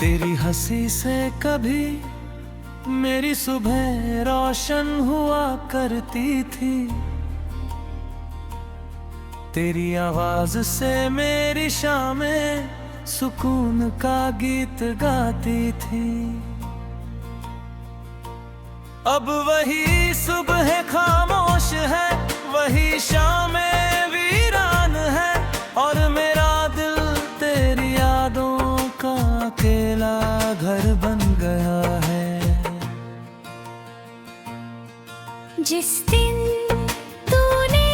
तेरी हंसी से कभी मेरी सुबह रोशन हुआ करती थी, तेरी आवाज से मेरी शामें सुकून का गीत गाती थी। अब वही सुबह खामोश है, वही शामें वीरान है, और मेरा दिल तेरी यादों का अकेला घर बन गया है। जिस दिन तूने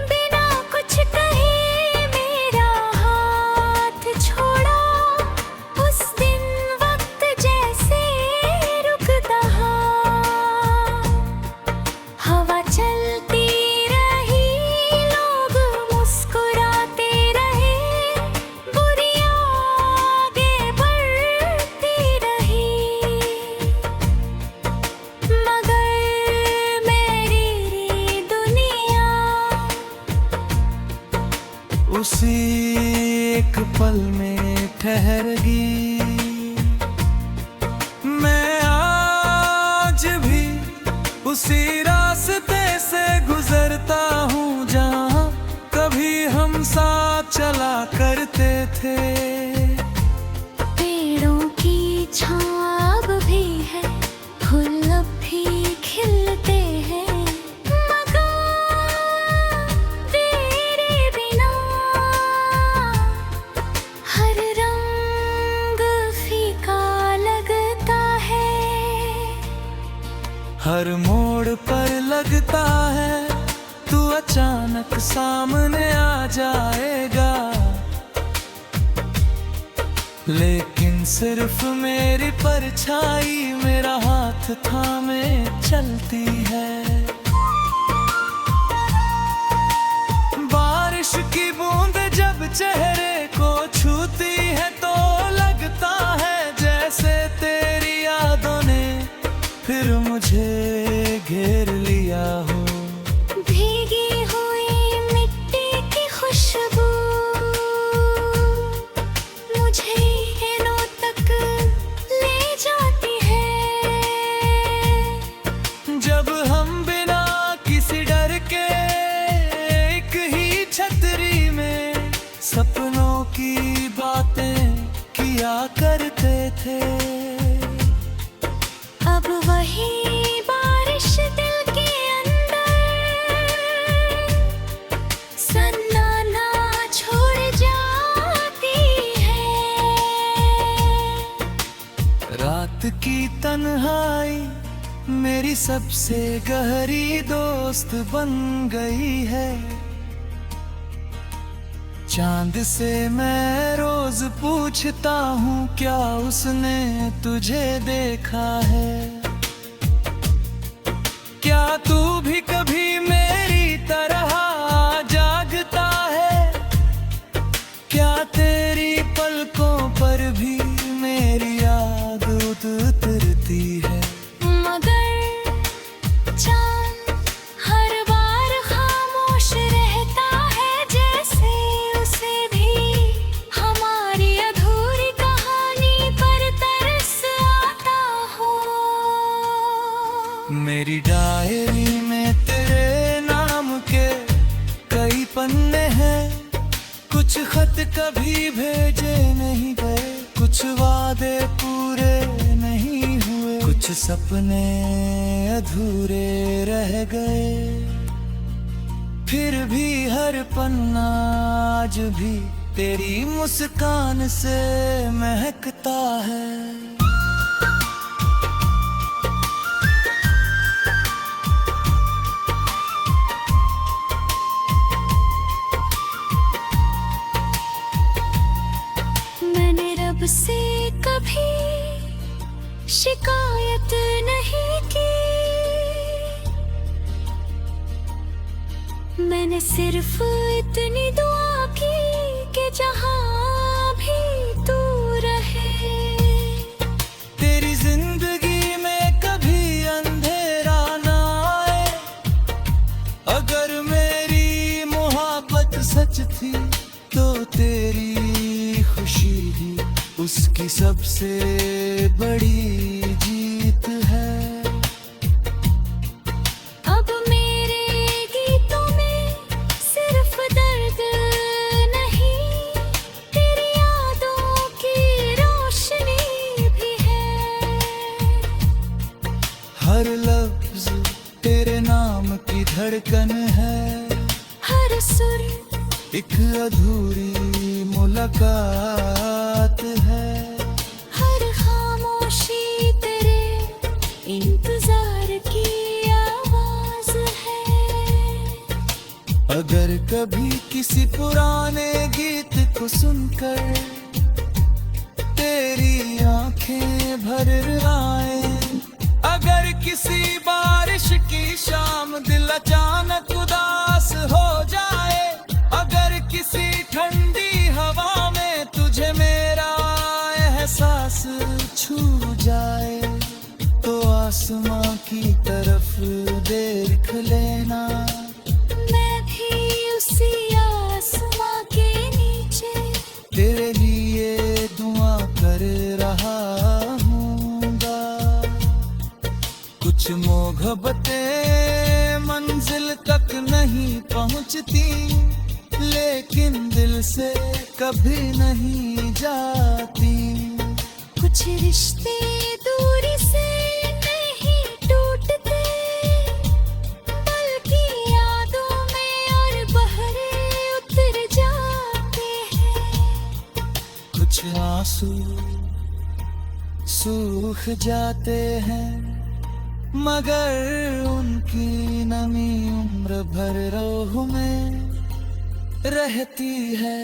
बिना कुछ कहे मेरा हाथ छोड़ा, उस दिन वक्त जैसे रुकता, हवा चलती रही, लोग मुस्कुराते रहे, बुरी आगे बढ़ती रही, मगर मेरी दुनिया उसी एक पल में ठहर गई। मैं आज भी उसी रास्ते से गुजरता हूँ जहाँ कभी हम साथ चला करते थे। पेड़ों की छाँव भी है, फूल अब भी खिलते हैं, मगर तेरे बिना हर रंग फीका लगता है। हर मोड़ पर लगता है तू अचानक सामने आ जाएगा, लेकिन सिर्फ मेरी परछाई मेरा हाथ थामे चलती है। बारिश की बूंद जब चेहरे को छूती है तो लगता है जैसे तेरी यादों ने फिर मुझे घेर लिया हो। भीगी हुई मिट्टी की खुशबू मुझे दिनों तक ले जाती है। जब हम बिना किसी डर के एक ही छतरी में सपनों की बातें किया करते थे। अब वही बारिश दिल के अंदर सन्नाटा छोड़ जाती है। रात की तन्हाई मेरी सबसे गहरी दोस्त बन गई है। चांद से मैं रोज पूछता हूँ क्या उसने तुझे देखा है, क्या तू भी कभी मेरी तरह जागता है, क्या तेरी पलकों पर भी मेरी याद उतरती है। मगर चांद हर बार खामोश रहता है, जैसे उसे भी हमारी अधूरी कहानी पर तरस आता हो। मेरी डायरी में तेरे नाम के कई पन्ने हैं, कुछ खत कभी भेजे नहीं गए, कुछ वादे पूरे नहीं हुए, कुछ सपने अधूरे रह गए। फिर भी हर पन्ना आज भी तेरी मुस्कान से महकता है। मैंने रब से कभी शिकायत नहीं की, मैंने सिर्फ इतनी दुआ की कि जहाँ भी तू रहे। तेरी जिंदगी में कभी अंधेरा ना आए, अगर मेरी मोहब्बत सच थी तो तेरी खुशी भी उसकी सबसे बड़ी जीत है। अब मेरे गीतों में सिर्फ दर्द नहीं, तेरी यादों की रोशनी भी है। हर लफ्ज तेरे नाम की धड़कन है, हर सुर एक अधूरी मुलाकात है। हर खामोशी तेरे इंतजार की आवाज है। अगर कभी किसी पुराने गीत को सुनकर तेरी आंखें भर आए, अगर किसी बारिश की शाम दिल अचानक उदास हो जाए, अगर किसी ठंडी हवा में तुझे मेरा एहसास छू जाए, तो आसमां की तरफ देख लेना। मैं भी उसी आसमां के नीचे तेरे लिए दुआ कर रहा हूँगा। कुछ मोहब्बतें मंजिल तक नहीं पहुँचती, लेकिन दिल से कभी नहीं जाती। कुछ रिश्ते दूरी से नहीं टूटते, बल्कि यादों में और बहरे उतर जाते हैं। कुछ आंसू सूख जाते हैं, मगर उनकी नमी उम्र भर रूह में रहती है।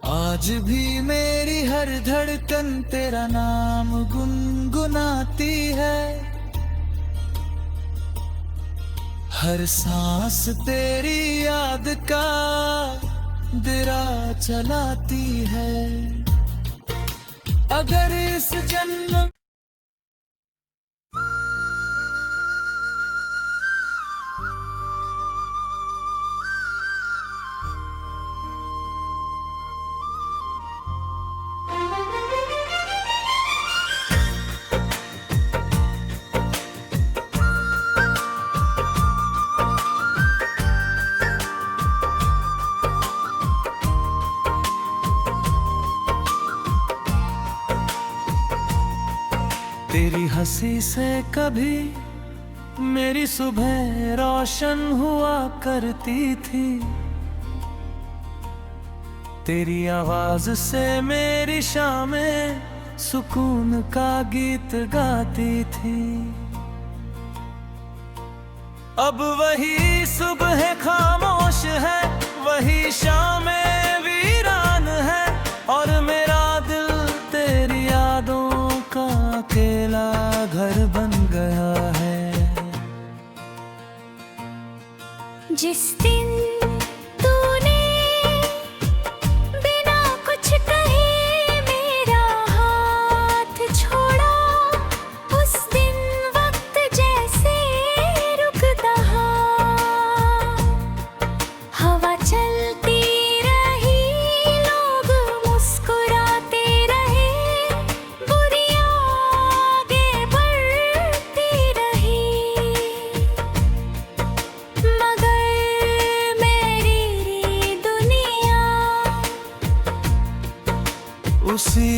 आज भी मेरी हर धड़कन तेरा नाम गुनगुनाती है, हर सांस तेरी याद का दिरा चलाती है। अगर इस जन्म तेरी हंसी से कभी मेरी सुबह रोशन हुआ करती थी, तेरी आवाज से मेरी शामें सुकून का गीत गाती थी। अब वही सुबह खामोश है, वही शामें वीरान है, और मेरा दिल तेरी यादों का अकेला घर बन गया है। जिस दिन तूने बिना कुछ कहे मेरा हाथ छोड़ा, उस दिन वक्त जैसे रुकता, हवा चलती रही, लोग मुस्कुराते रहे, बुरी आगे बढ़ती रही, मगर मेरी दुनिया उसी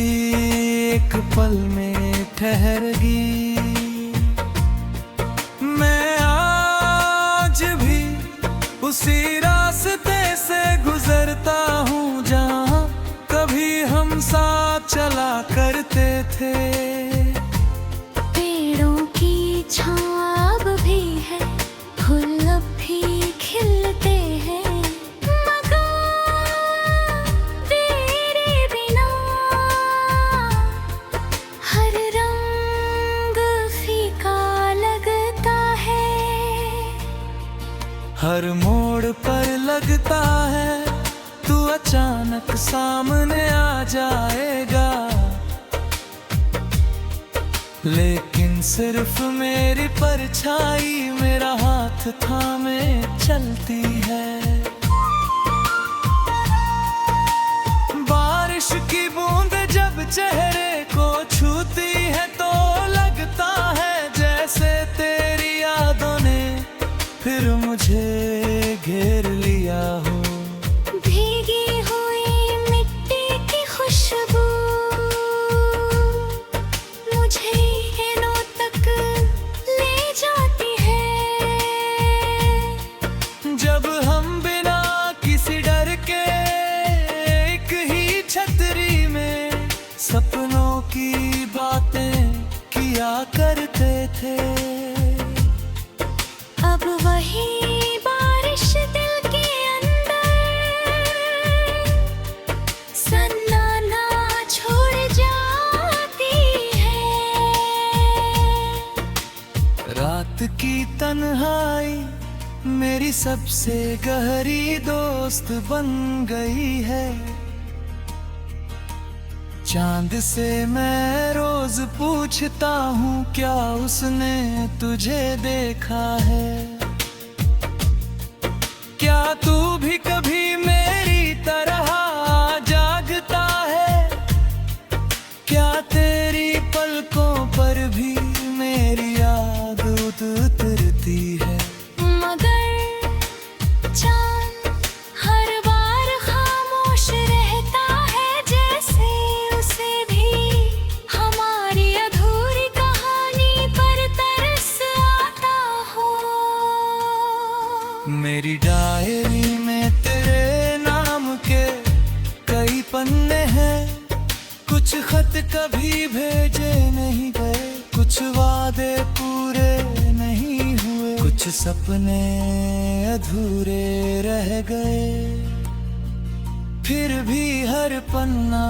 एक पल में ठहर गई। मैं आज भी उसी रास्ते से गुजरता हूँ जहाँ कभी हम साथ चला करते थे। पेड़ों की छाँव भी है, फूल अब भी खिलते हैं, मगर तेरे बिना हर रंग फीका लगता है। हर मोड़ पर लगता है तू अचानक सामने आ जाएगा, लेकिन सिर्फ मेरी परछाई मेरा हाथ थामे चलती है। बारिश की बूंद जब चेहरे को छूती है तो लगता है जैसे तेरी यादों ने फिर मुझे घेर लिया हो। भीगी हुई मिट्टी की खुशबू मुझे हिनों तक ले जाती है। जब हम बिना किसी डर के एक ही छतरी में सपनों की बातें किया करते थे। अब वही बारिश दिल के अंदर सन्नाटा छोड़ जाती है। रात की तन्हाई मेरी सबसे गहरी दोस्त बन गई है। चांद से मैं रोज पूछता हूँ क्या उसने तुझे देखा है। क्या तू भी कभी मेरी तरह जागता है। क्या तेरी पलकों पर भी मेरी याद उतरती है। मगर चांद हर बार खामोश रहता है जैसे उसे भी हमारी अधूरी कहानी पर तरस आता हो। मेरी डायरी में तेरे नाम के कई पन्ने हैं। कुछ खत कभी भेजे नहीं गए, कुछ वादे पूरे नहीं हुए, कुछ सपने अधूरे रह गए। फिर भी हर पन्ना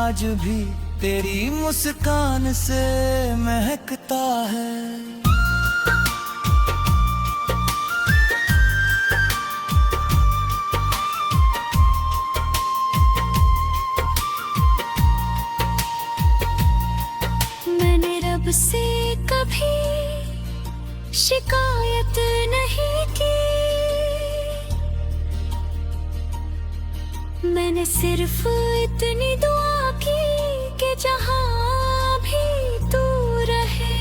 आज भी तेरी मुस्कान से महकता है। मैंने रब से कभी शिकायत नहीं की। मैंने सिर्फ इतनी दुआ की कि जहां भी तू रहे।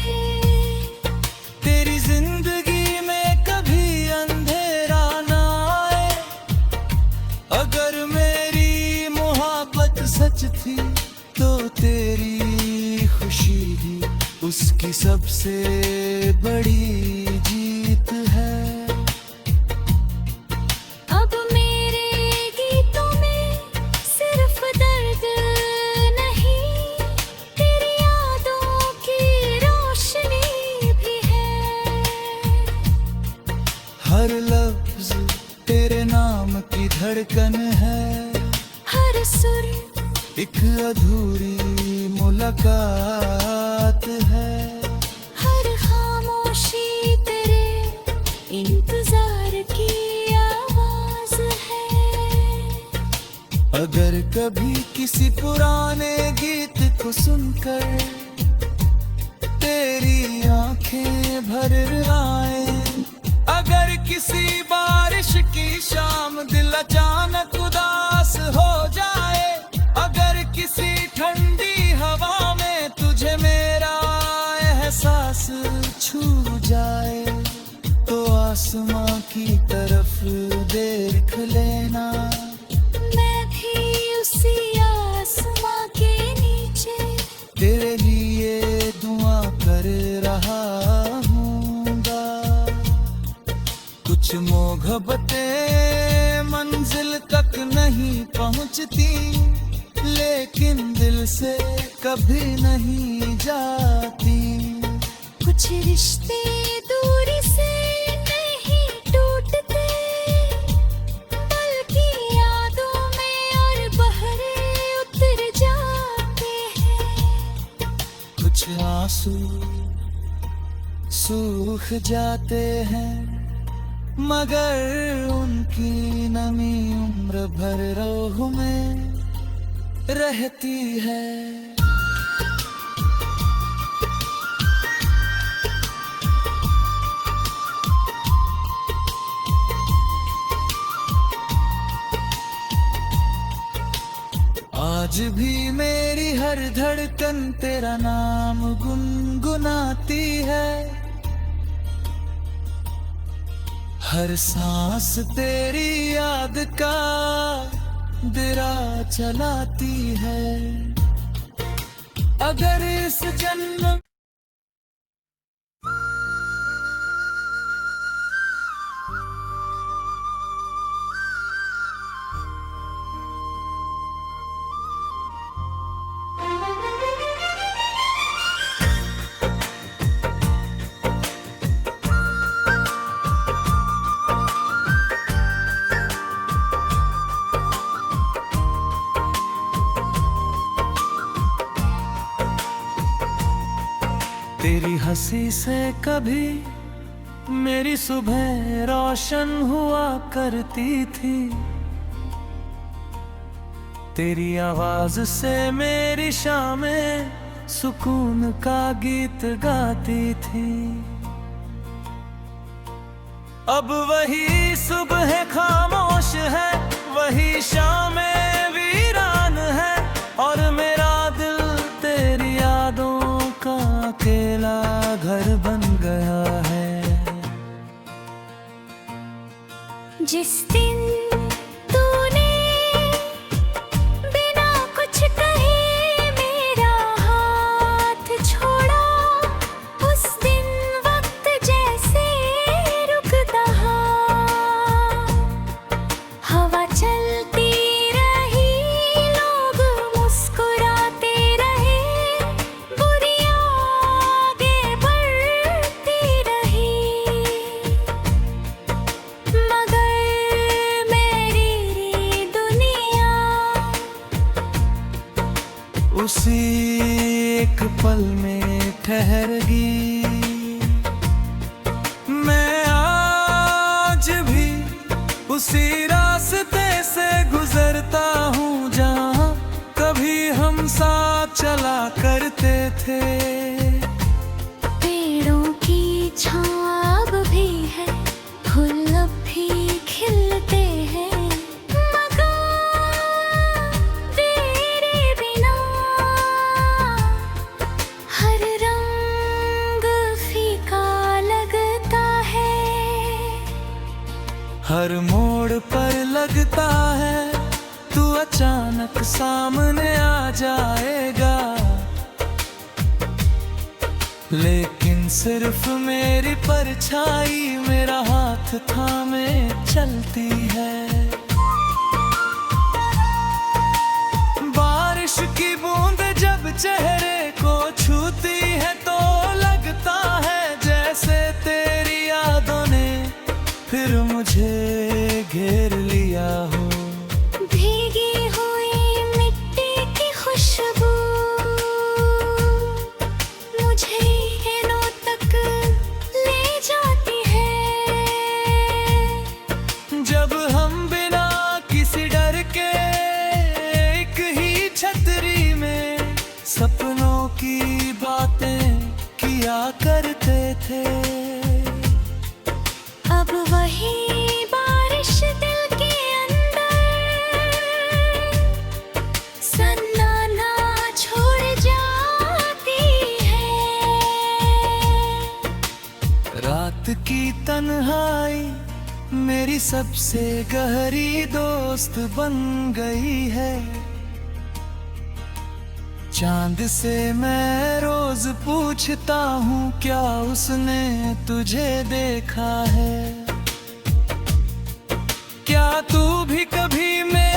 तेरी जिंदगी में कभी अंधेरा ना आए। अगर मेरी मोहब्बत सच थी तो तेरी खुशी भी उसकी सबसे बड़ी जीत है। अब मेरे गीतों में सिर्फ दर्द नहीं, तेरी यादों की रोशनी भी है। हर लफ्ज तेरे नाम की धड़कन है। हर सुर एक अधूरी मुलाकात है। हर खामोशी तेरे इंतजार की आवाज है। अगर कभी किसी पुराने गीत को सुनकर तेरी आंखें भर आए। अगर किसी बारिश की शाम दिल अचानक उदास हो जाए। अगर किसी ठंडी हवा में तुझे मेरा एहसास छू जाए तो आसमां की तरफ देख लेना। मैं भी उसी आसमां के नीचे तेरे लिए दुआ कर रहा हूँगा। कुछ मोहब्बतें मंजिल तक नहीं पहुँचती, लेकिन दिल से कभी नहीं जाती। कुछ रिश्ते दूरी से नहीं टूटते, बल्कि यादों में और बहरे उतर जाते हैं। कुछ आंसू सूख जाते हैं, मगर उनकी नमी उम्र भर रूह में रहती है। हर धड़कन तेरा नाम गुनगुनाती है, हर सांस तेरी याद का दिरा चलाती है। अगर इस जन्म तेरी हंसी से कभी मेरी सुबह रोशन हुआ करती थी, तेरी आवाज से मेरी शामें सुकून का गीत गाती थी। अब वही सुबह खामोश है, वही शामें वीरान है, और मेरा दिल तेरी यादों का अकेला घर बन गया है। जिस दिन तूने बिना कुछ कहे मेरा हाथ छोड़ा, उस दिन वक्त जैसे रुकता, हवा चलती रही, लोग मुस्कुराते रहे, बुरी आगे बढ़ती रही, मगर मेरी दुनिया उसी एक पल में ठहर गई। मैं आज भी उसी रास्ते से गुजरता हूँ जहाँ कभी हम साथ चला करते थे। पेड़ों की छाँव भी है, फूल अब भी खिलते हैं, मगर तेरे बिना हर रंग फीका लगता है। हर मोड़ पर लगता है तू अचानक सामने आ जाएगा, लेकिन सिर्फ मेरी परछाई मेरा हाथ थामे चलती है। बारिश की बूंद जब चेहरे को छूती है तो लगता है जैसे तेरी यादों ने फिर मुझे घेर लिया हो। भीगी हुई मिट्टी की खुशबू मुझे हिनों तक ले जाती है। जब हम बिना किसी डर के एक ही छतरी में सपनों की बातें किया करते थे, अब वही बारिश दिल के अंदर सन्नाटा छोड़ जाती है। रात की तन्हाई मेरी सबसे गहरी दोस्त बन गई है। चांद से मैं रोज पूछता हूँ क्या उसने तुझे देखा है, क्या तू भी कभी मेरे